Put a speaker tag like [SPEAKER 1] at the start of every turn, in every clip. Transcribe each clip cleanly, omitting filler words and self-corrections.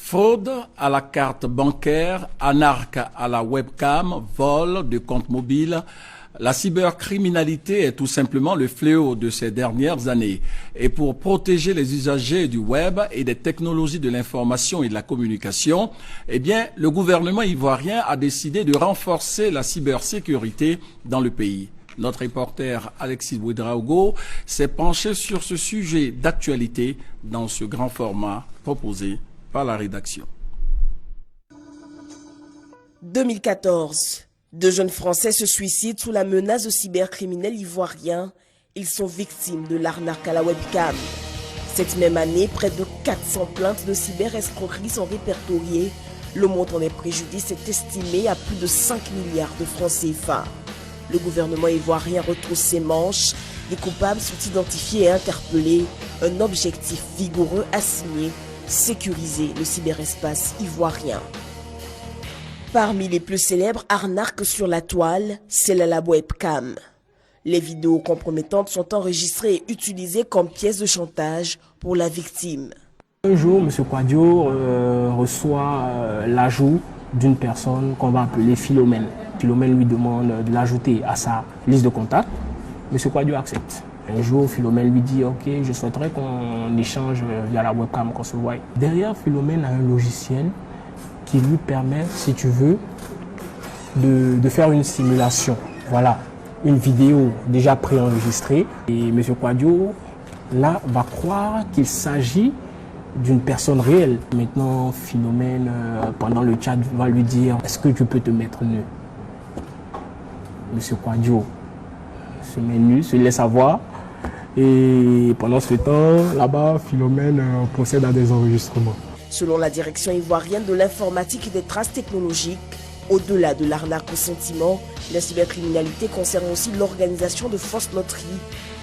[SPEAKER 1] Fraude à la carte bancaire, anarque à la webcam, vol de comptes mobiles. La cybercriminalité est tout simplement le fléau de ces dernières années. Et pour protéger les usagers du web et des technologies de l'information et de la communication, eh bien, le gouvernement ivoirien a décidé de renforcer la cybersécurité dans le pays. Notre reporter Alexis Ouedraogo s'est penché sur ce sujet d'actualité dans ce grand format proposé par la rédaction.
[SPEAKER 2] 2014. Deux jeunes Français se suicident sous la menace de cybercriminels ivoiriens. Ils sont victimes de l'arnaque à la webcam. Cette même année, près de 400 plaintes de cyberescroquerie sont répertoriées. Le montant des préjudices est estimé à plus de 5 milliards de francs CFA. Le gouvernement ivoirien retrousse ses manches. Les coupables sont identifiés et interpellés. Un objectif vigoureux assigné: sécuriser le cyberespace ivoirien. Parmi les plus célèbres arnaques sur la toile, celle à la webcam. Les vidéos compromettantes sont enregistrées et utilisées comme pièces de chantage pour la victime.
[SPEAKER 3] Un jour, M. Quadio reçoit l'ajout d'une personne qu'on va appeler Philomène. Philomène lui demande de l'ajouter à sa liste de contacts. M. Quadio accepte. Un jour, Philomène lui dit « Ok, je souhaiterais qu'on échange via la webcam, qu'on se voie. » Derrière, Philomène a un logiciel qui lui permet, si tu veux, de faire une simulation. Voilà, une vidéo déjà préenregistrée. Et M. Quadio, là, va croire qu'il s'agit d'une personne réelle. Maintenant, Philomène, pendant le chat, va lui dire « Est-ce que tu peux te mettre nu ?» M. Quadio se met nu, se laisse avoir. Et pendant ce temps, là-bas, Philomène procède à des enregistrements.
[SPEAKER 2] Selon la direction ivoirienne de l'informatique et des traces technologiques, au-delà de l'arnaque au sentiment, la cybercriminalité concerne aussi l'organisation de fausses loteries,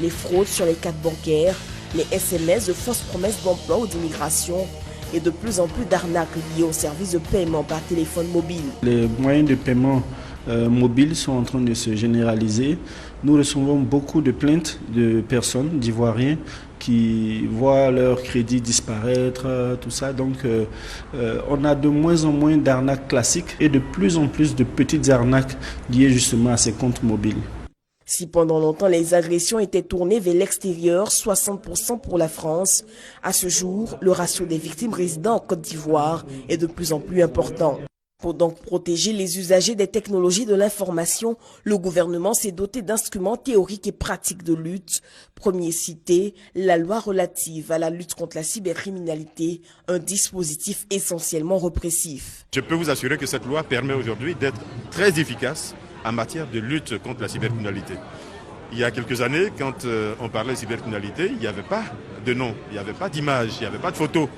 [SPEAKER 2] les fraudes sur les cartes bancaires, les SMS de fausses promesses d'emploi ou d'immigration et de plus en plus d'arnaques liées aux services de paiement par téléphone mobile.
[SPEAKER 4] Les moyens de paiement mobiles sont en train de se généraliser. Nous recevons beaucoup de plaintes de personnes, d'Ivoiriens, qui voient leur crédit disparaître, tout ça. Donc on a de moins en moins d'arnaques classiques et de plus en plus de petites arnaques liées justement à ces comptes mobiles.
[SPEAKER 2] Si pendant longtemps les agressions étaient tournées vers l'extérieur, 60% pour la France, à ce jour, le ratio des victimes résidant en Côte d'Ivoire est de plus en plus important. Pour donc protéger les usagers des technologies de l'information, le gouvernement s'est doté d'instruments théoriques et pratiques de lutte. Premier cité, la loi relative à la lutte contre la cybercriminalité, un dispositif essentiellement répressif.
[SPEAKER 5] Je peux vous assurer que cette loi permet aujourd'hui d'être très efficace en matière de lutte contre la cybercriminalité. Il y a quelques années, quand on parlait de cybercriminalité, il n'y avait pas de nom, il n'y avait pas d'image, il n'y avait pas de photo.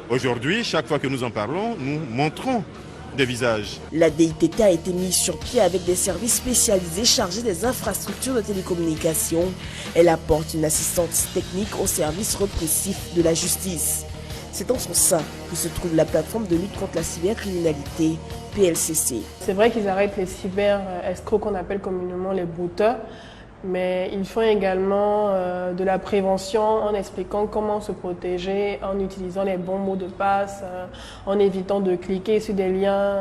[SPEAKER 5] Aujourd'hui, chaque fois que nous en parlons, nous montrons des visages.
[SPEAKER 2] La DITT a été mise sur pied avec des services spécialisés chargés des infrastructures de télécommunications. Elle apporte une assistance technique aux services répressifs de la justice. C'est dans son sein que se trouve la plateforme de lutte contre la cybercriminalité, PLCC.
[SPEAKER 6] C'est vrai qu'ils arrêtent les cyber-escrocs qu'on appelle communément les brouteurs, mais ils font également de la prévention en expliquant comment se protéger, en utilisant les bons mots de passe, en évitant de cliquer sur des liens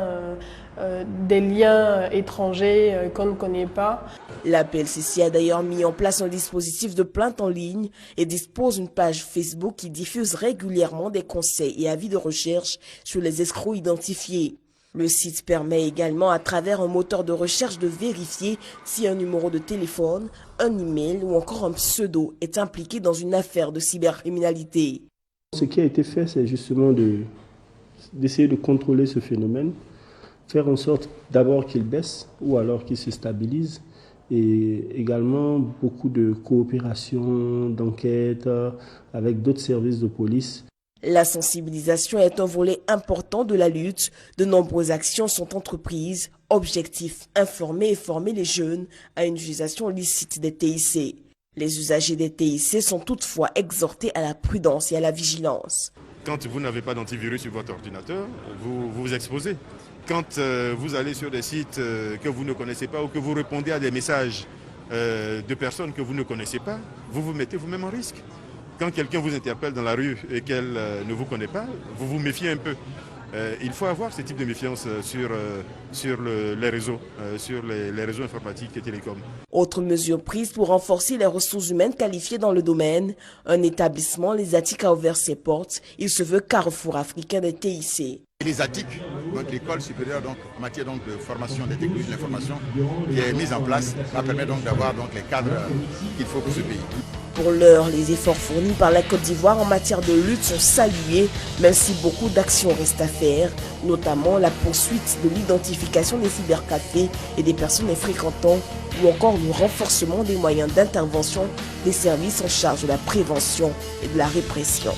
[SPEAKER 6] étrangers qu'on ne connaît pas.
[SPEAKER 2] La PLCC a d'ailleurs mis en place un dispositif de plainte en ligne et dispose d'une page Facebook qui diffuse régulièrement des conseils et avis de recherche sur les escrocs identifiés. Le site permet également, à travers un moteur de recherche, de vérifier si un numéro de téléphone, un email ou encore un pseudo est impliqué dans une affaire de cybercriminalité.
[SPEAKER 4] Ce qui a été fait, c'est justement d'essayer de contrôler ce phénomène, faire en sorte d'abord qu'il baisse ou alors qu'il se stabilise, et également beaucoup de coopération, d'enquête avec d'autres services de police.
[SPEAKER 2] La sensibilisation est un volet important de la lutte. De nombreuses actions sont entreprises. Objectif, informer et former les jeunes à une utilisation licite des TIC. Les usagers des TIC sont toutefois exhortés à la prudence et à la vigilance.
[SPEAKER 5] Quand vous n'avez pas d'antivirus sur votre ordinateur, vous vous exposez. Quand vous allez sur des sites que vous ne connaissez pas ou que vous répondez à des messages de personnes que vous ne connaissez pas, vous vous mettez vous-même en risque. quand quelqu'un vous interpelle dans la rue et qu'elle ne vous connaît pas, vous vous méfiez un peu. Il faut avoir ce type de méfiance sur les réseaux, sur les réseaux informatiques et télécoms.
[SPEAKER 2] Autre mesure prise pour renforcer les ressources humaines qualifiées dans le domaine, un établissement, les ATIC, a ouvert ses portes. Il se veut carrefour africain des TIC.
[SPEAKER 7] Les ATIC, donc l'école supérieure donc, en matière donc, de formation des technologies de l'information qui est mise en place, va permettre donc d'avoir donc, les cadres qu'il faut pour ce pays.
[SPEAKER 2] Pour l'heure, les efforts fournis par la Côte d'Ivoire en matière de lutte sont salués, même si beaucoup d'actions restent à faire, notamment la poursuite de l'identification des cybercafés et des personnes les fréquentant, ou encore le renforcement des moyens d'intervention des services en charge de la prévention et de la répression.